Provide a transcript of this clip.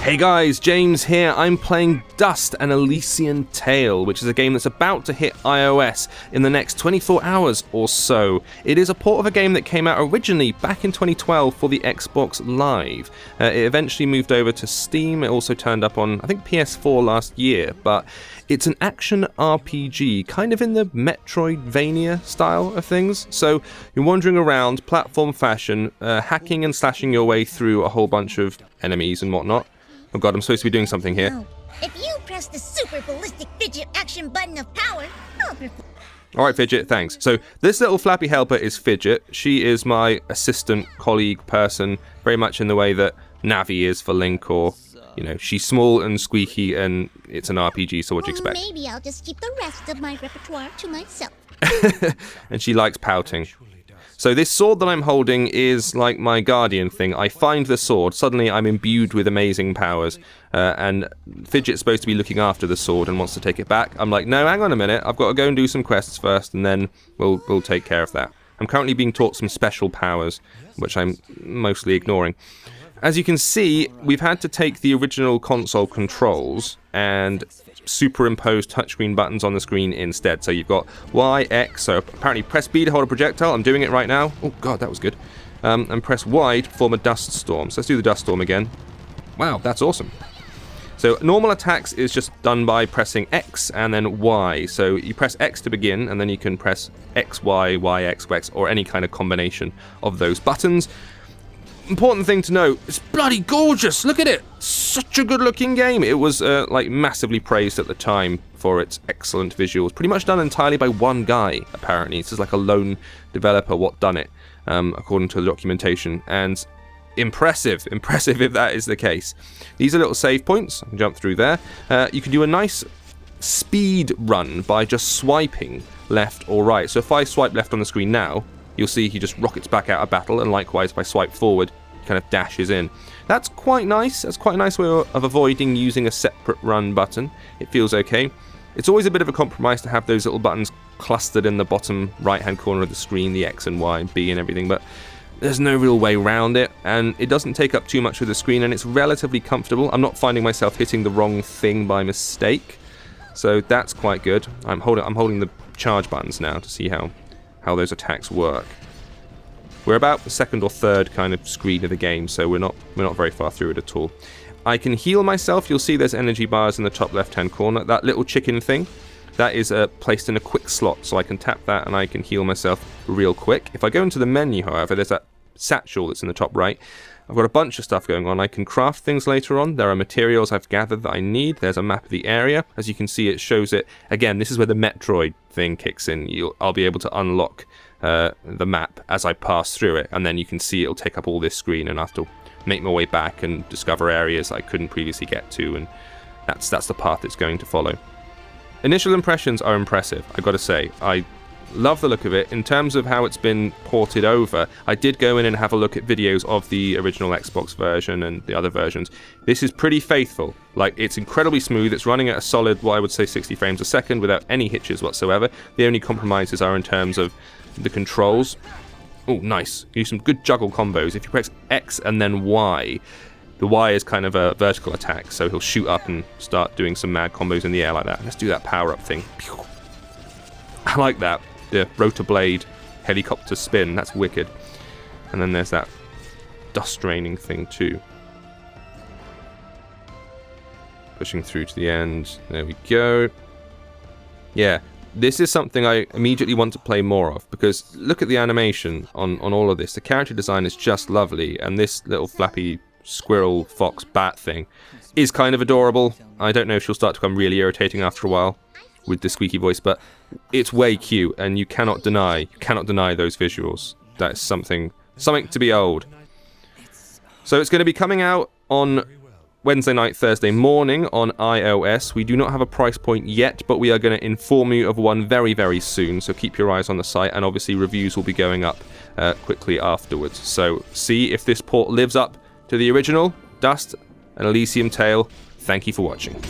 Hey guys, James here. I'm playing Dust: An Elysian Tail, which is a game that's about to hit iOS in the next 24 hours or so. It is a port of a game that came out originally back in 2012 for the Xbox Live. It eventually moved over to Steam. It also turned up on, I think, PS4 last year, but it's an action RPG, kind of in the Metroidvania style of things. So you're wandering around, platform fashion, hacking and slashing your way through a whole bunch of enemies and whatnot. Oh god, I'm supposed to be doing something here. Oh, if you press the super ballistic fidget action button of power, I'll Alright, Fidget, thanks. So this little flappy helper is Fidget. She is my assistant, colleague, person, very much in the way that Navi is for Link, or, you know, she's small and squeaky and it's an RPG, so what do you expect? Maybe I'll just keep the rest of my repertoire to myself. And she likes pouting. So this sword that I'm holding is like my guardian thing. I find the sword, suddenly I'm imbued with amazing powers, and Fidget's supposed to be looking after the sword and wants to take it back. I'm like, no, hang on a minute, I've got to go and do some quests first, and then we'll take care of that. I'm currently being taught some special powers, which I'm mostly ignoring. As you can see, we've had to take the original console controls and superimpose touchscreen buttons on the screen instead. So you've got Y, X, so apparently press B to hold a projectile. I'm doing it right now. Oh god, that was good. And press Y to form a dust storm. So let's do the dust storm again. Wow, that's awesome. So normal attacks is just done by pressing X and then Y. So you press X to begin, and then you can press X, Y, Y, X, X, or any kind of combination of those buttons. Important thing to note, it's bloody gorgeous, look at it, such a good looking game. It was like massively praised at the time for its excellent visuals, pretty much done entirely by one guy apparently. This is like a lone developer what done it, according to the documentation, and impressive if that is the case. These are little save points, I can jump through there. You can do a nice speed run by just swiping left or right. So if I swipe left on the screen now, you'll see he just rockets back out of battle, and likewise if I swipe forward, he kind of dashes in. That's quite nice. That's quite a nice way of avoiding using a separate run button. It feels okay. It's always a bit of a compromise to have those little buttons clustered in the bottom right-hand corner of the screen, the X and Y and B and everything, but there's no real way around it, and it doesn't take up too much of the screen, and it's relatively comfortable. I'm not finding myself hitting the wrong thing by mistake, so that's quite good. I'm holding the charge buttons now to see how those attacks work. We're about the second or third kind of screen of the game, so we're not very far through it at all. I can heal myself. You'll see there's energy bars in the top left-hand corner. That little chicken thing, that is placed in a quick slot, so I can tap that and I can heal myself real quick. If I go into the menu, however, there's that satchel that's in the top right. I've got a bunch of stuff going on. I can craft things later on. There are materials I've gathered that I need. There's a map of the area. As you can see, it shows it. Again, this is where the Metroid thing kicks in. I'll be able to unlock the map as I pass through it, and then you can see it'll take up all this screen, and I have to make my way back and discover areas I couldn't previously get to, and that's the path it's going to follow. Initial impressions are impressive, I've got to say. I love the look of it. In terms of how it's been ported over, I did go in and have a look at videos of the original Xbox version and the other versions. This is pretty faithful. Like, it's incredibly smooth. It's running at a solid, what I would say, 60 frames a second without any hitches whatsoever. The only compromises are in terms of the controls. Oh, nice. You do some good juggle combos. If you press X and then Y, the Y is kind of a vertical attack, so he'll shoot up and start doing some mad combos in the air like that. Let's do that power-up thing. I like that. The rotor blade helicopter spin, that's wicked. And then there's that dust raining thing too. Pushing through to the end, there we go. Yeah, this is something I immediately want to play more of, because look at the animation on all of this. The character design is just lovely, and this little flappy squirrel, fox, bat thing is kind of adorable. I don't know if she'll start to become really irritating after a while with the squeaky voice, but it's way cute, and you cannot deny those visuals. That's something to behold. So it's going to be coming out on Wednesday night, Thursday morning on iOS. We do not have a price point yet, but we are going to inform you of one very, very soon, so keep your eyes on the site, and obviously reviews will be going up quickly afterwards. So see if this port lives up to the original. Dust: An Elysian Tail. Thank you for watching.